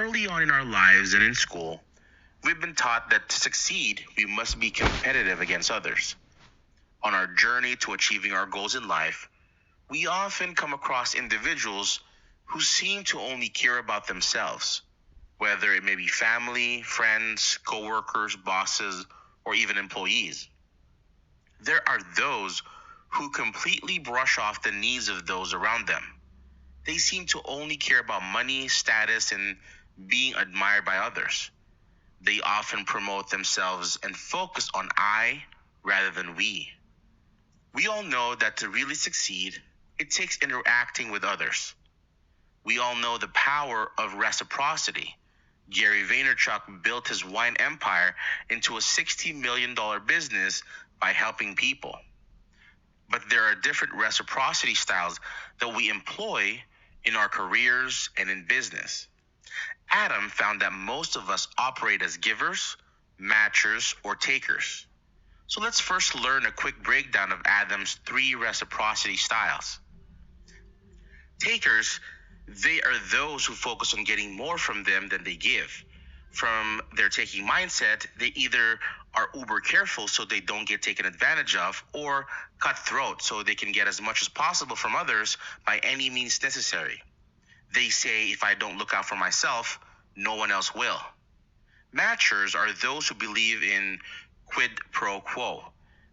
Early on in our lives and in school, we've been taught that to succeed, we must be competitive against others. On our journey to achieving our goals in life, we often come across individuals who seem to only care about themselves, whether it may be family, friends, coworkers, bosses, or even employees. There are those who completely brush off the needs of those around them. They seem to only care about money, status, and being admired by others. They often promote themselves and focus on I rather than we. We all know that to really succeed, it takes interacting with others. We all know the power of reciprocity. Gary Vaynerchuk built his wine empire into a $60 million business by helping people. But there are different reciprocity styles that we employ in our careers and in business. Adam found that most of us operate as givers, matchers, or takers. So let's first learn a quick breakdown of Adam's 3 reciprocity styles. Takers, they are those who focus on getting more from them than they give. From their taking mindset, they either are uber careful so they don't get taken advantage of, or cutthroat so they can get as much as possible from others by any means necessary. They say, if I don't look out for myself, no one else will. Matchers are those who believe in quid pro quo.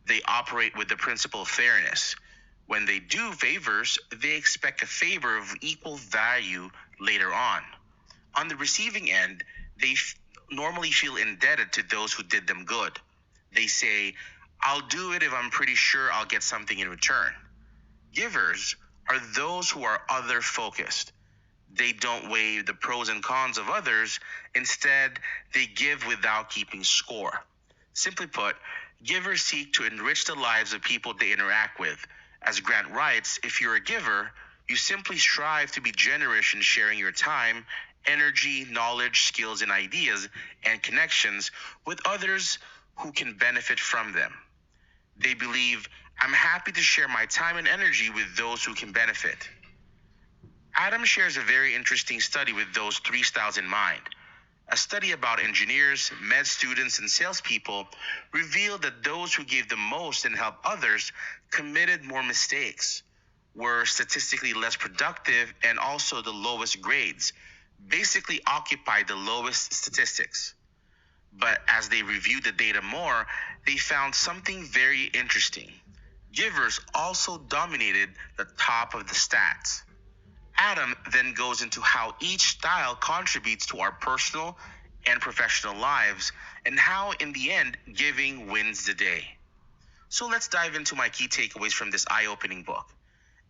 They operate with the principle of fairness. When they do favors, they expect a favor of equal value later on. On the receiving end, they normally feel indebted to those who did them good. They say, I'll do it if I'm pretty sure I'll get something in return. Givers are those who are other-focused. They don't weigh the pros and cons of others. Instead, they give without keeping score. Simply put, givers seek to enrich the lives of people they interact with. As Grant writes, if you're a giver, you simply strive to be generous in sharing your time, energy, knowledge, skills, and ideas and connections with others who can benefit from them. They believe, I'm happy to share my time and energy with those who can benefit. Adam shares a very interesting study with those 3 styles in mind. A study about engineers, med students, and salespeople revealed that those who gave the most and helped others committed more mistakes, were statistically less productive, and also the lowest grades, basically occupied the lowest statistics. But as they reviewed the data more, they found something very interesting. Givers also dominated the top of the stats. Adam then goes into how each style contributes to our personal and professional lives and how, in the end, giving wins the day. So let's dive into my key takeaways from this eye-opening book.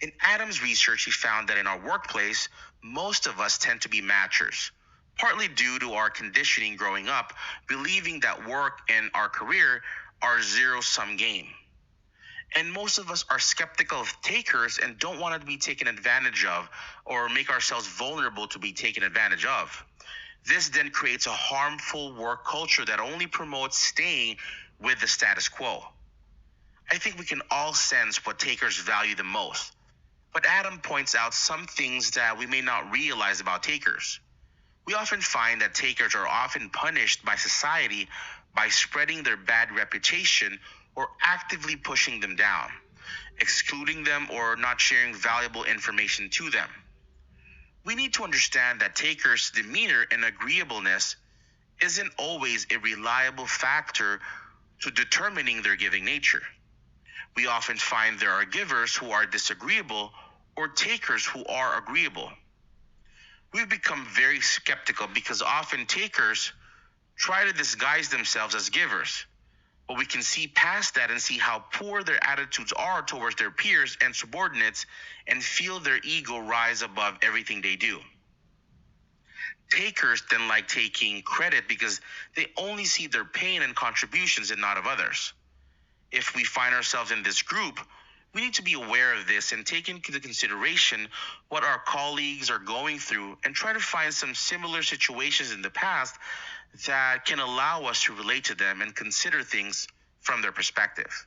In Adam's research, he found that in our workplace, most of us tend to be matchers, partly due to our conditioning growing up, believing that work and our career are a zero-sum game. And most of us are skeptical of takers and don't want to be taken advantage of or make ourselves vulnerable to be taken advantage of. This then creates a harmful work culture that only promotes staying with the status quo. I think we can all sense what takers value the most. But Adam points out some things that we may not realize about takers. We often find that takers are often punished by society by spreading their bad reputation or actively pushing them down, excluding them, or not sharing valuable information to them. We need to understand that takers' demeanor and agreeableness isn't always a reliable factor to determining their giving nature. We often find there are givers who are disagreeable or takers who are agreeable. We've become very skeptical because often takers try to disguise themselves as givers. But we can see past that and see how poor their attitudes are towards their peers and subordinates and feel their ego rise above everything they do. Takers then like taking credit because they only see their pain and contributions and not of others. If we find ourselves in this group, we need to be aware of this and take into consideration what our colleagues are going through and try to find some similar situations in the past that can allow us to relate to them and consider things from their perspective.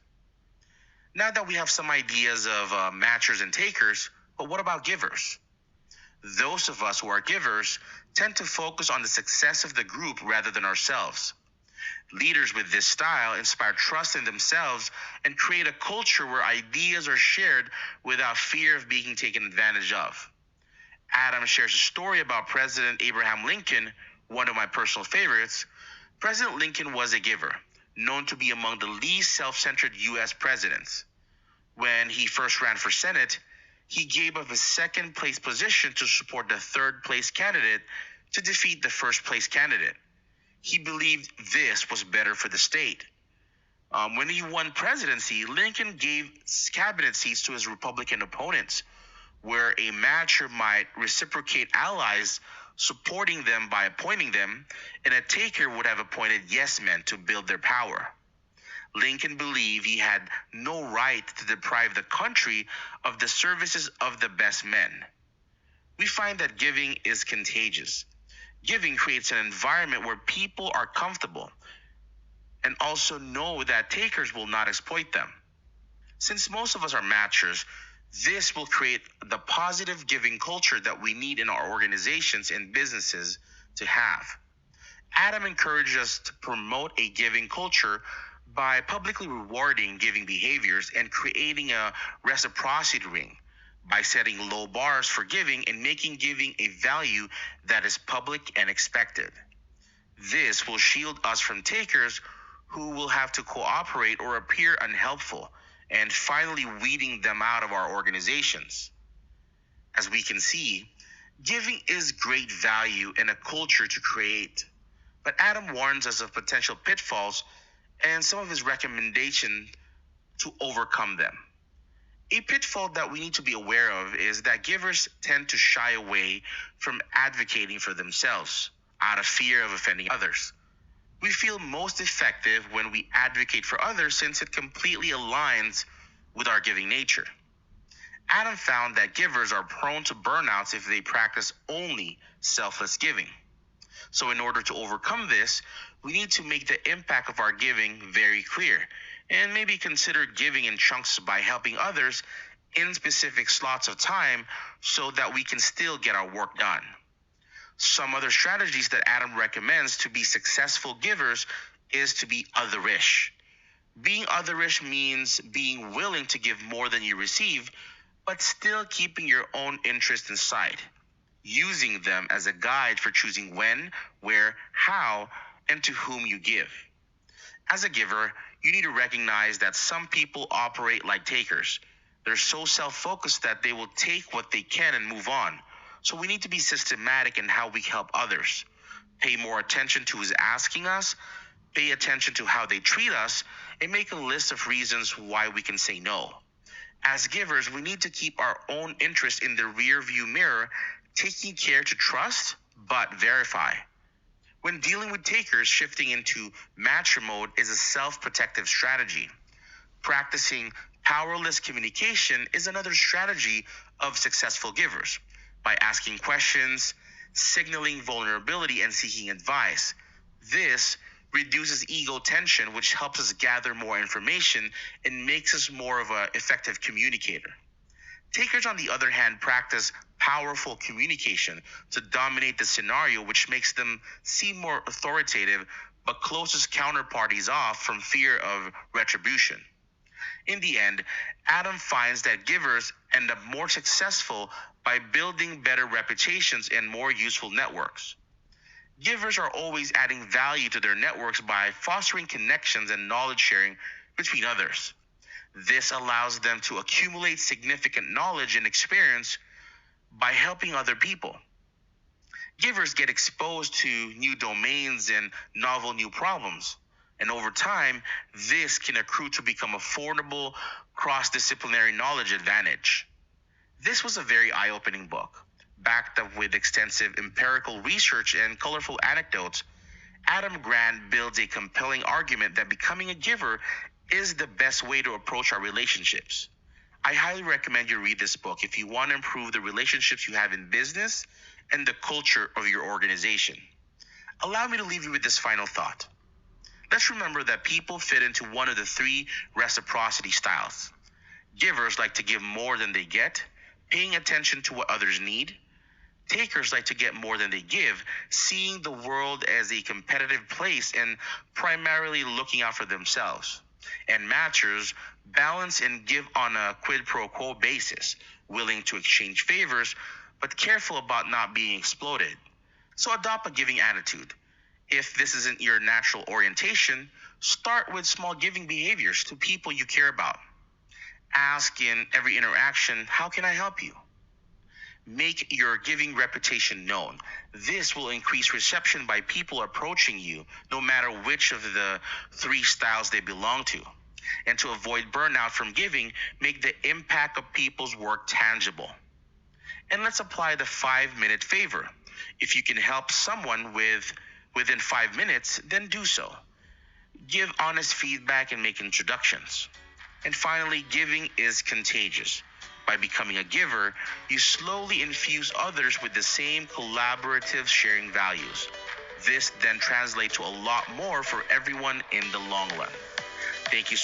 Now that we have some ideas of matchers and takers, but what about givers? Those of us who are givers tend to focus on the success of the group rather than ourselves. Leaders with this style inspire trust in themselves and create a culture where ideas are shared without fear of being taken advantage of. Adam shares a story about President Abraham Lincoln, one of my personal favorites. President Lincoln was a giver, known to be among the least self-centered U.S. presidents. When he first ran for Senate, he gave up his second place position to support the third place candidate to defeat the first place candidate. He believed this was better for the state. When he won presidency, Lincoln gave cabinet seats to his Republican opponents, where a matcher might reciprocate allies, supporting them by appointing them, and a taker would have appointed yes men to build their power. Lincoln believed he had no right to deprive the country of the services of the best men. We find that giving is contagious. Giving creates an environment where people are comfortable and also know that takers will not exploit them. Since most of us are matchers, this will create the positive giving culture that we need in our organizations and businesses to have. Adam encouraged us to promote a giving culture by publicly rewarding giving behaviors and creating a reciprocity ring by setting low bars for giving and making giving a value that is public and expected. This will shield us from takers who will have to cooperate or appear unhelpful, and finally weeding them out of our organizations. As we can see, giving is great value and a culture to create. But Adam warns us of potential pitfalls and some of his recommendations to overcome them. A pitfall that we need to be aware of is that givers tend to shy away from advocating for themselves out of fear of offending others. We feel most effective when we advocate for others since it completely aligns with our giving nature. Adam found that givers are prone to burnouts if they practice only selfless giving. So in order to overcome this, we need to make the impact of our giving very clear and maybe consider giving in chunks by helping others in specific slots of time so that we can still get our work done. Some other strategies that Adam recommends to be successful givers is to be otherish. Being otherish means being willing to give more than you receive, but still keeping your own interest in sight, using them as a guide for choosing when, where, how, and to whom you give. As a giver, you need to recognize that some people operate like takers. They're so self-focused that they will take what they can and move on. So we need to be systematic in how we help others. Pay more attention to who's asking us, pay attention to how they treat us, and make a list of reasons why we can say no. As givers, we need to keep our own interest in the rear view mirror, taking care to trust but verify. When dealing with takers, shifting into matcher mode is a self-protective strategy. Practicing powerless communication is another strategy of successful givers. By asking questions, signaling vulnerability, and seeking advice. This reduces ego tension, which helps us gather more information and makes us more of an effective communicator. Takers, on the other hand, practice powerful communication to dominate the scenario, which makes them seem more authoritative but closes counterparties off from fear of retribution. In the end, Adam finds that givers end up more successful by building better reputations and more useful networks. Givers are always adding value to their networks by fostering connections and knowledge sharing between others. This allows them to accumulate significant knowledge and experience by helping other people. Givers get exposed to new domains and novel new problems. And over time, this can accrue to become a formidable cross-disciplinary knowledge advantage. This was a very eye-opening book. Backed up with extensive empirical research and colorful anecdotes, Adam Grant builds a compelling argument that becoming a giver is the best way to approach our relationships. I highly recommend you read this book if you want to improve the relationships you have in business and the culture of your organization. Allow me to leave you with this final thought. Let's remember that people fit into one of the three reciprocity styles. Givers like to give more than they get, paying attention to what others need. Takers like to get more than they give, seeing the world as a competitive place and primarily looking out for themselves. And matchers balance and give on a quid pro quo basis, willing to exchange favors, but careful about not being exploited. So adopt a giving attitude. If this isn't your natural orientation, start with small giving behaviors to people you care about. Ask in every interaction, how can I help you? Make your giving reputation known. This will increase reception by people approaching you, no matter which of the three styles they belong to. And to avoid burnout from giving, make the impact of people's work tangible. And let's apply the 5-minute favor. If you can help someone within 5 minutes, then do so. Give honest feedback and make introductions. And finally, giving is contagious. By becoming a giver, you slowly infuse others with the same collaborative sharing values. This then translates to a lot more for everyone in the long run. Thank you.